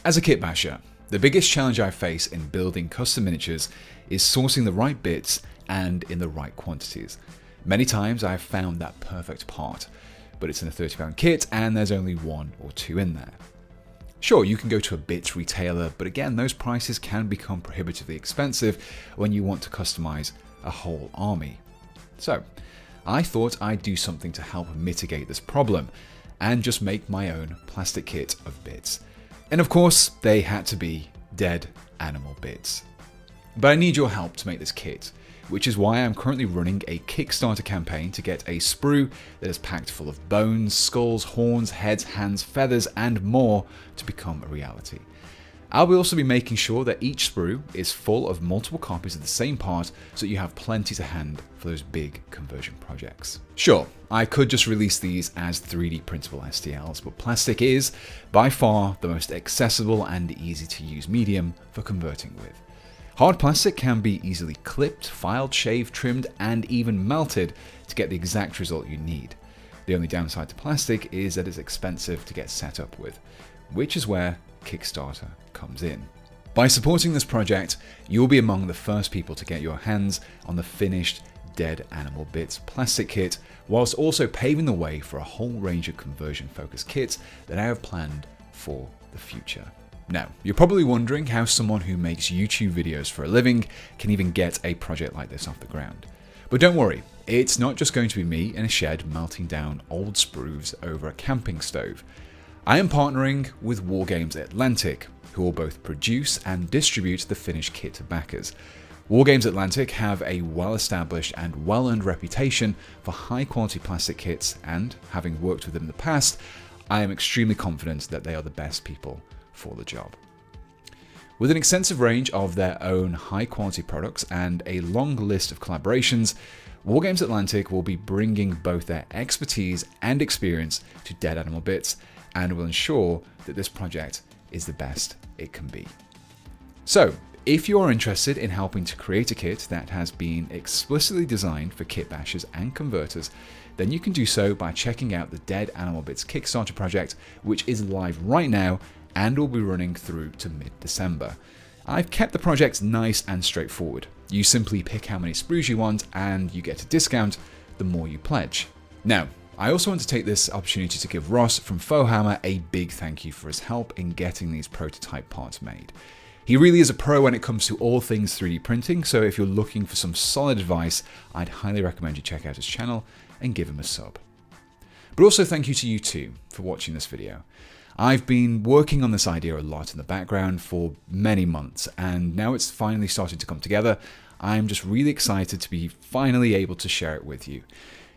As a kit basher, the biggest challenge I face in building custom miniatures is sourcing the right bits and in the right quantities. Many times I've found that perfect part, but it's in a £30 kit and there's only one or two in there. Sure, you can go to a bits retailer, but again, those prices can become prohibitively expensive when you want to customize a whole army. So, I thought I'd do something to help mitigate this problem and just make my own plastic kit of bits. And of course, they had to be dead animal bits. But I need your help to make this kit, which is why I'm currently running a Kickstarter campaign to get a sprue that is packed full of bones, skulls, horns, heads, hands, feathers, and more to become a reality. I'll also be making sure that each sprue is full of multiple copies of the same part so that you have plenty to hand for those big conversion projects. Sure, I could just release these as 3D printable STLs, but plastic is, by far, the most accessible and easy to use medium for converting with. Hard plastic can be easily clipped, filed, shaved, trimmed, and even melted to get the exact result you need. The only downside to plastic is that it's expensive to get set up with, which is where Kickstarter comes in. By supporting this project, you'll be among the first people to get your hands on the finished Dead Animal Bits plastic kit, whilst also paving the way for a whole range of conversion-focused kits that I have planned for the future. Now, you're probably wondering how someone who makes YouTube videos for a living can even get a project like this off the ground. But don't worry, it's not just going to be me in a shed melting down old sprues over a camping stove. I am partnering with Wargames Atlantic, who will both produce and distribute the finished kit to backers. Wargames Atlantic have a well-established and well-earned reputation for high-quality plastic kits, and having worked with them in the past, I am extremely confident that they are the best people for the job. With an extensive range of their own high-quality products and a long list of collaborations, Wargames Atlantic will be bringing both their expertise and experience to Dead Animal Bits and will ensure that this project is the best it can be. So, if you are interested in helping to create a kit that has been explicitly designed for kit bashers and converters, then you can do so by checking out the Dead Animal Bits Kickstarter project, which is live right now and will be running through to mid-December. I've kept the project nice and straightforward. You simply pick how many sprues you want and you get a discount the more you pledge. Now, I also want to take this opportunity to give Ross from Fohammer a big thank you for his help in getting these prototype parts made. He really is a pro when it comes to all things 3D printing, so if you're looking for some solid advice, I'd highly recommend you check out his channel and give him a sub. But also thank you to you too for watching this video. I've been working on this idea a lot in the background for many months, and now it's finally starting to come together. I'm just really excited to be finally able to share it with you.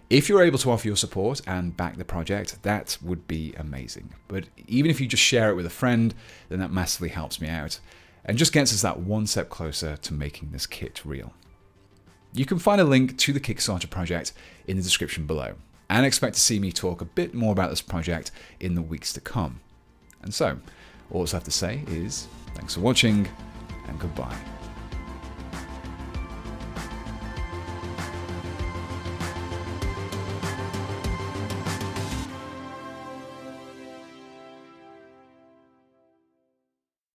If you're able to offer your support and back the project, that would be amazing. But even if you just share it with a friend, then that massively helps me out and just gets us that one step closer to making this kit real. You can find a link to the Kickstarter project in the description below, and expect to see me talk a bit more about this project in the weeks to come. And so, all I have to say is thanks for watching and goodbye.